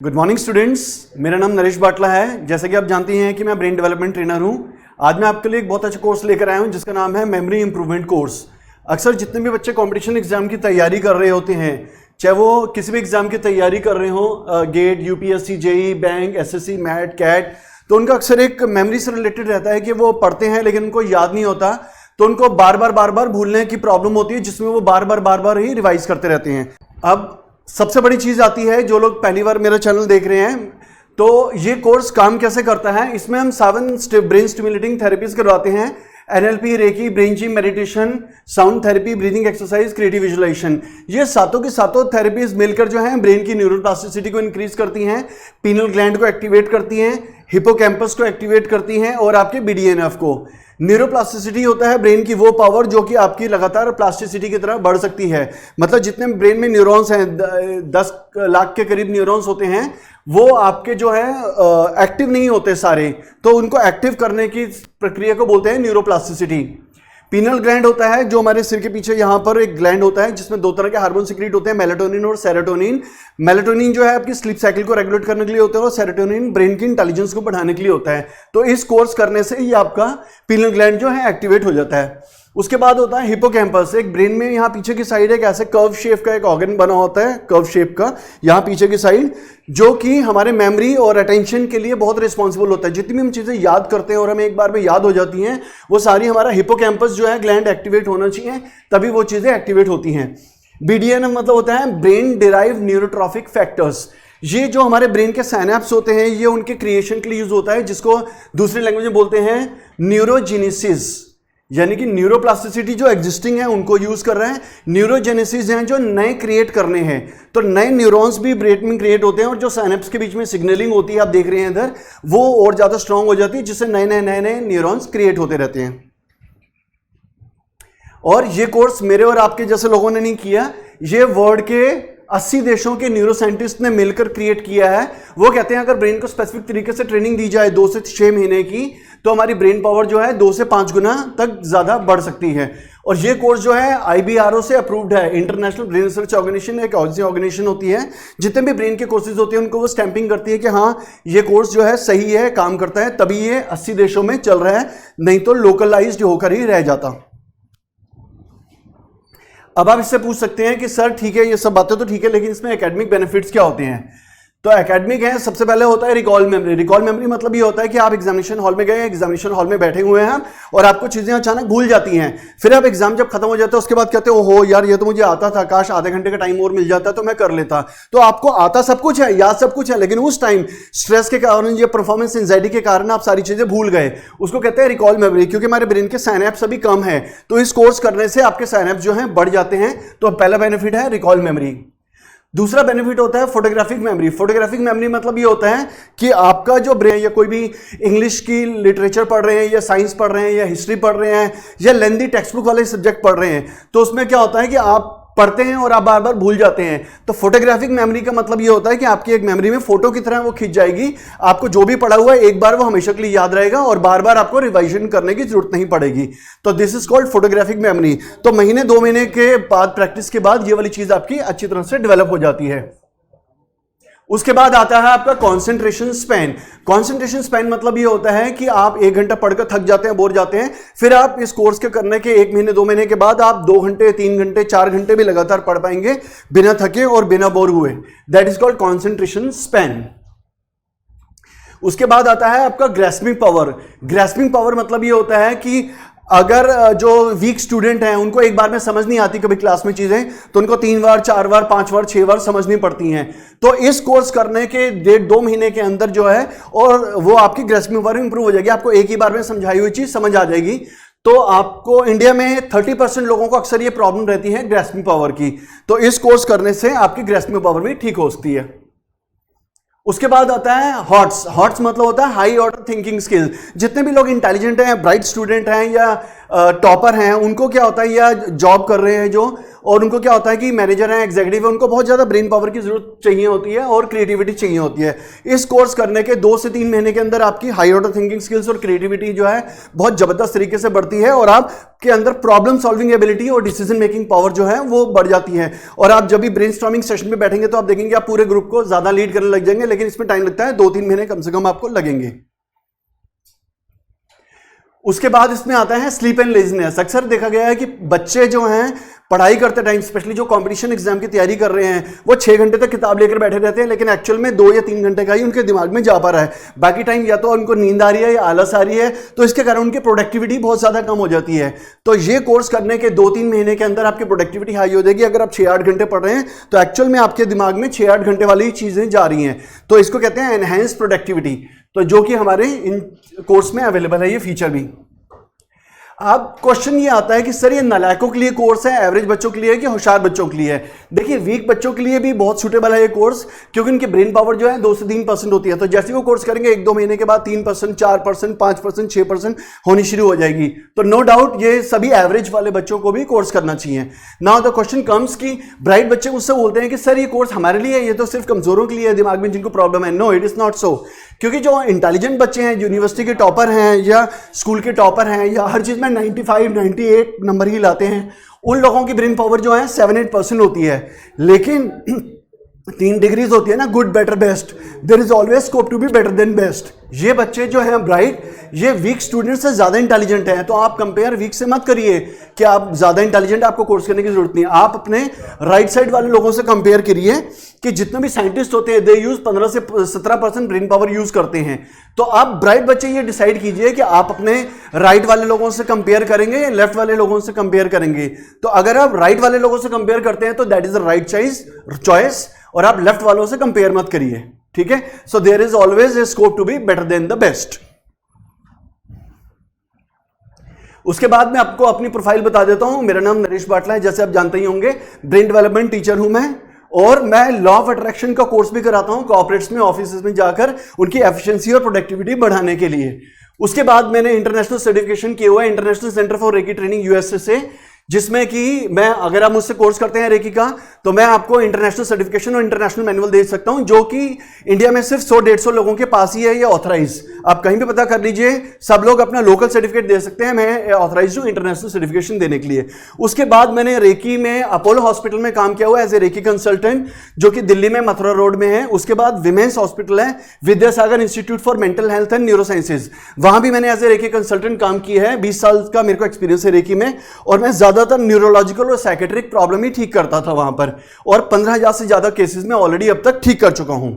Good morning students, मेरा नाम नरेश बाटला है। जैसा कि आप जानते हैं कि मैं ब्रेन डेवलपमेंट ट्रेनर हूं। आज मैं आपके लिए एक बहुत अच्छा कोर्स लेकर आया हूं जिसका नाम है मेमोरी इंप्रूवमेंट कोर्स। अक्सर जितने भी बच्चे कंपटीशन एग्जाम की तैयारी कर रहे होते हैं, चाहे वो किसी भी एग्जाम की तैयारी कर रहे हो, GATE, UPSC, JE, bank, SSC, MAT, CAT, तो उनका अक्सर एक मेमोरी से रिलेटेड रहता है कि वो पढ़ते हैं लेकिन उनको याद नहीं होता, तो उनको बार बार भूलने की प्रॉब्लम होती है जिसमें वो बार बार ही रिवाइज करते रहते हैं। अब सबसे बड़ी चीज आती है, जो लोग पहली बार मेरा चैनल देख रहे हैं, तो ये कोर्स काम कैसे करता है। इसमें हम 7 ब्रेन स्टिमुलेटिंग थेरेपीज करवाते हैं। NLP, reiki, brain gym, meditation, sound therapy, breathing exercise, creative visualisation, ये सातों की सातों थेरेपीज मिलकर जो है ब्रेन की न्यूरोप्लास्टिसिटी को इंक्रीज करती हैं, पीनल ग्लैंड को एक्टिवेट करती हैं, हिपोकैम्पस को एक्टिवेट करती हैं और आपके बीडीएनएफ को। न्यूरोप्लास्टिसिटी होता है ब्रेन की वो पावर जो कि आपकी लगातार प्लास्टिसिटी की तरह बढ़ सकती है। मतलब जितने ब्रेन में न्यूरॉन्स हैं, 10 लाख के करीब न्यूरॉन्स होते हैं, वो आपके जो है एक्टिव नहीं होते सारे, तो उनको एक्टिव करने की प्रक्रिया को बोलते हैं न्यूरोप्लास्टिसिटी। पीनल ग्लैंड होता है जो हमारे सिर के पीछे यहाँ पर एक ग्लैंड होता है जिसमें 2 तरह के हार्मोन सिक्रीट होते हैं, मेलाटोनिन और सेरोटोनिन। मेलाटोनिन जो है आपकी स्लीप साइकिल को रेगुलेट करने के लिए होता है और सेरोटोनिन ब्रेन की इंटेलिजेंस को बढ़ाने के लिए होता है। तो इस कोर्स करने से ही आपका पीनल ग्लैंड जो है एक्टिवेट हो जाता है। उसके बाद होता है हिपोकैम्पस। एक ब्रेन में यहाँ पीछे की साइड एक ऐसे कर्व शेप का एक ऑर्गन बना होता है, कर्व शेप का यहाँ पीछे की साइड, जो कि हमारे मेमोरी और अटेंशन के लिए बहुत रिस्पॉन्सिबल होता है। जितनी भी हम चीजें याद करते हैं और हमें एक बार में याद हो जाती हैं, वो सारी हमारा हिपोकैम्पस जो है ग्लैंड एक्टिवेट होना चाहिए, तभी वो चीजें एक्टिवेट होती हैं। बीडीएनएफ मतलब होता है ब्रेन डिराइव न्यूरोट्रॉफिक फैक्टर्स। ये जो हमारे ब्रेन के साइनेप्स होते हैं, ये उनके क्रिएशन के लिए यूज होता है, जिसको दूसरी लैंग्वेज में बोलते हैं न्यूरोजेनेसिस। यानी कि न्यूरोप्लास्टिसिटी जो एग्जिस्टिंग है उनको यूज कर रहे हैं, न्यूरोजेनेसिस हैं जो नए क्रिएट करने हैं। तो नए न्यूरॉन्स भी ब्रेन में क्रिएट होते हैं और जो साइनेप्स के बीच में सिग्नलिंग होती है, आप देख रहे हैं इधर, वो और ज्यादा स्ट्रांग हो जाती है, जिससे नए न्यूरॉन्स क्रिएट होते रहते हैं। और ये कोर्स मेरे और आपके जैसे लोगों ने नहीं किया, ये वर्ल्ड के 80 देशों के न्यूरोसाइंटिस्ट ने मिलकर क्रिएट किया है। वो कहते हैं अगर ब्रेन को स्पेसिफिक तरीके से ट्रेनिंग दी जाए 2 से 6 महीने की, तो हमारी ब्रेन पावर जो है 2 से 5 गुना तक ज्यादा बढ़ सकती है। और ये कोर्स जो है IBRO से अप्रूव्ड है। इंटरनेशनल ब्रेन रिसर्च ऑर्गेनाइजेशन एक ऑर्गेनाइजेशन होती है, जितने भी ब्रेन के कोर्सेज होते हैं उनको वो स्टैंपिंग करती है कि हाँ ये कोर्स जो है सही है, काम करता है, तभी ये 80 देशों में चल रहा है, नहीं तो लोकलाइज्ड होकर ही रह जाता। अब आप इससे पूछ सकते हैं कि सर ठीक है, ये सब बातें तो ठीक है, लेकिन इसमें एकेडमिक बेनिफिट्स क्या होते हैं। तो एकेडमिक है, सबसे पहले होता है रिकॉल मेमोरी। रिकॉल मेमोरी मतलब ये होता है कि आप एग्जामिनेशन हॉल में गए, एग्जामिनेशन हॉल में बैठे हुए हैं और आपको चीजें अचानक भूल जाती हैं। फिर आप एग्जाम जब खत्म हो जाता है उसके बाद कहते हो, ओहो यार ये तो मुझे आता था, काश आधे घंटे का टाइम और मिल जाता तो मैं कर लेता। तो आपको आता सब कुछ है, याद सब कुछ है, लेकिन उस टाइम स्ट्रेस के कारण या परफॉर्मेंस एंजाइटी के कारण आप सारी चीजें भूल गए। उसको कहते हैं रिकॉल मेमोरी, क्योंकि हमारे ब्रेन के साइनेप्स अभी कम है, तो इस कोर्स करने से आपके साइनेप्स जो है बढ़ जाते हैं। तो पहला बेनिफिट है रिकॉल मेमोरी। दूसरा बेनिफिट होता है फोटोग्राफिक मेमोरी। फोटोग्राफिक मेमोरी मतलब ये होता है कि आपका जो ब्रेन, या कोई भी इंग्लिश की लिटरेचर पढ़ रहे हैं या साइंस पढ़ रहे हैं या हिस्ट्री पढ़ रहे हैं या लेंदी टेक्स्ट बुक वाले सब्जेक्ट पढ़ रहे हैं, तो उसमें क्या होता है कि आप पढ़ते हैं और आप बार बार भूल जाते हैं। तो फोटोग्राफिक मेमोरी का मतलब ये होता है कि आपकी एक मेमोरी में फोटो की तरह वो खिंच जाएगी, आपको जो भी पढ़ा हुआ है एक बार वो हमेशा के लिए याद रहेगा और बार बार आपको रिवाइजन करने की जरूरत नहीं पड़ेगी। तो this is called photographic memory. तो महीने 2 महीने के बाद प्रैक्टिस के बाद ये वाली चीज आपकी अच्छी तरह से डेवलप हो जाती है। उसके बाद आता है आपका कॉन्सेंट्रेशन स्पैन। कॉन्सेंट्रेशन स्पैन मतलब ये होता है कि आप 1 घंटा पढ़कर थक जाते हैं, बोर जाते हैं, फिर आप इस कोर्स के करने के 1 महीने 2 महीने के बाद आप 2 घंटे 3 घंटे 4 घंटे भी लगातार पढ़ पाएंगे बिना थके और बिना बोर हुए। That is called concentration span. उसके बाद आता है आपका ग्रैस्पिंग पावर। ग्रैस्पिंग पावर मतलब ये होता है कि अगर जो वीक स्टूडेंट हैं उनको एक बार में समझ नहीं आती कभी क्लास में चीजें, तो उनको 3 बार 4 बार 5 बार 6 बार समझनी पड़ती हैं। तो इस कोर्स करने के 1.5-2 महीने के अंदर जो है, और वो आपकी ग्रैस्पिंग पावर इंप्रूव हो जाएगी। आपको एक ही बार में समझाई हुई चीज समझ आ जाएगी। तो आपको इंडिया में 30% लोगों को अक्सर ये प्रॉब्लम रहती है ग्रैस्पिंग पावर की। तो इस कोर्स करने से आपकी ग्रैस्पिंग पावर भी ठीक हो सकती है। उसके बाद आता है हॉट्स। हॉट्स मतलब होता है हाई ऑर्डर थिंकिंग स्किल। जितने भी लोग इंटेलिजेंट हैं, ब्राइट स्टूडेंट हैं या टॉपर हैं उनको क्या होता है, या जॉब कर रहे हैं जो, और उनको क्या होता है कि मैनेजर हैं, एग्जीक्यूटिव है, उनको बहुत ज़्यादा ब्रेन पावर की जरूरत चाहिए होती है और क्रिएटिविटी चाहिए होती है। इस कोर्स करने के 2 से 3 महीने के अंदर आपकी हाई ऑर्डर थिंकिंग स्किल्स और क्रिएटिविटी जो है बहुत ज़बरदस्त तरीके से बढ़ती है, और आपके अंदर प्रॉब्लम सॉल्विंग एबिलिटी और डिसीजन मेकिंग पावर जो है वो बढ़ जाती है। और आप जब भी ब्रेनस्टॉर्मिंग सेशन में बैठेंगे तो आप देखेंगे आप पूरे ग्रुप को ज़्यादा लीड करने लग जाएंगे, लेकिन इसमें टाइम लगता है, 2-3 महीने कम से कम आपको लगेंगे। उसके बाद इसमें आता है स्लीप एंड लेजीनेस। अक्सर देखा गया है कि बच्चे जो हैं पढ़ाई करते टाइम, स्पेशली जो कंपटीशन एग्जाम की तैयारी कर रहे हैं, वो 6 घंटे तक किताब लेकर बैठे रहते हैं, लेकिन एक्चुअल में 2 या 3 घंटे का ही उनके दिमाग में जा पा रहा है। बाकी टाइम या तो उनको नींद आ रही है या आलस आ रही है, तो इसके कारण उनकी प्रोडक्टिविटी बहुत ज़्यादा कम हो जाती है। तो ये कोर्स करने के 2-3 महीने के अंदर आपकी प्रोडक्टिविटी हाई हो जाएगी। अगर आप 6-8 घंटे पढ़ रहे हैं तो एक्चुअल में आपके दिमाग में 6-8 घंटे वाली चीज़ें जा रही हैं, तो इसको कहते हैं एनहेंस प्रोडक्टिविटी, तो जो कि हमारे इन कोर्स में अवेलेबल है ये फीचर भी। अब क्वेश्चन ये आता है कि सर ये नालायकों के लिए कोर्स है, एवरेज बच्चों के लिए है कि होशियार बच्चों के लिए है? देखिए, वीक बच्चों के लिए भी बहुत सूटेबल है ये कोर्स, क्योंकि उनकी ब्रेन पावर जो है 2 से 3% होती है। तो जैसे वो कोर्स करेंगे 1-2 महीने के बाद 3%, 4%, 5%, 6% होनी शुरू हो जाएगी। तो नो डाउट ये सभी एवरेज वाले बच्चों को भी कोर्स करना चाहिए। नाउ द क्वेश्चन कम्स कि ब्राइट बच्चे मुझसे बोलते हैं कि सर ये कोर्स हमारे लिए है, ये तो सिर्फ कमजोरों के लिए है, दिमाग में जिनको प्रॉब्लम है। No, it is not so, क्योंकि जो इंटेलिजेंट बच्चे हैं, यूनिवर्सिटी के टॉपर हैं या स्कूल के टॉपर हैं या हर चीज़ में 95-98 नंबर ही लाते हैं, उन लोगों की ब्रेन पावर जो है 7-8% होती है। लेकिन 3 डिग्रीज होती है ना, good, better, best, there is always scope to be better than best. ये बच्चे जो हैं ब्राइट, ये वीक स्टूडेंट से ज़्यादा इंटेलिजेंट हैं। तो आप कंपेयर वीक से मत करिए कि आप ज़्यादा इंटेलिजेंट, आपको कोर्स करने की जरूरत नहीं है। आप अपने राइट साइड वाले लोगों से कंपेयर करिए कि जितने भी साइंटिस्ट होते हैं, दे यूज 15 से 17% ब्रेन पावर यूज करते हैं। तो आप ब्राइट बच्चे ये डिसाइड कीजिए कि आप अपने राइट वाले लोगों से कंपेयर करेंगे या लेफ्ट वाले लोगों से कंपेयर करेंगे। तो अगर आप राइट वाले लोगों से कंपेयर करते हैं तो that is the right choice, और आप लेफ्ट वालों से कंपेयर मत करिए, ठीक है? So there is always a scope to be better than the best. उसके बाद मैं आपको अपनी प्रोफाइल बता देता हूं। मेरा नाम नरेश बाटला है, जैसे आप जानते ही होंगे, ब्रेन डेवलपमेंट टीचर हूं मैं, और मैं लॉ ऑफ अट्रैक्शन का कोर्स भी कराता हूं कॉर्पोरेट्स में, ऑफिस में जाकर उनकी एफिशिएंसी और प्रोडक्टिविटी बढ़ाने के लिए। उसके बाद मैंने इंटरनेशनल सर्टिफिकेशन किया हुआ है international centre for reiki training USA से, जिसमें कि मैं, अगर आप मुझसे कोर्स करते हैं रेकी का, तो मैं आपको इंटरनेशनल सर्टिफिकेशन और इंटरनेशनल मैनुअल दे सकता हूं, जो कि इंडिया में सिर्फ 100-150 लोगों के पास ही है ये ऑथराइज। आप कहीं भी पता कर लीजिए, सब लोग अपना लोकल सर्टिफिकेट दे सकते हैं, मैं ऑथराइज हूं इंटरनेशनल सर्टिफिकेशन देने के लिए। उसके बाद मैंने रेकी में अपोलो हॉस्पिटल में काम किया हुआ एज ए रेकी कंसल्टेंट, जो कि दिल्ली में मथुरा रोड में है। उसके बाद विमेंस हॉस्पिटल है, Vidyasagar institute for mental health and neuro sciences, वहां भी मैंने एज ए रेकी कंसल्टेंट काम किया है। 20 साल का मेरे को एक्सपीरियंस है रेकी में, और मैं ज्यादातर न्यूरोलॉजिकल और साइकेट्रिक प्रॉब्लम ही ठीक करता था वहां पर, और 15,000 से ज्यादा केसेस में ऑलरेडी अब तक ठीक कर चुका हूं।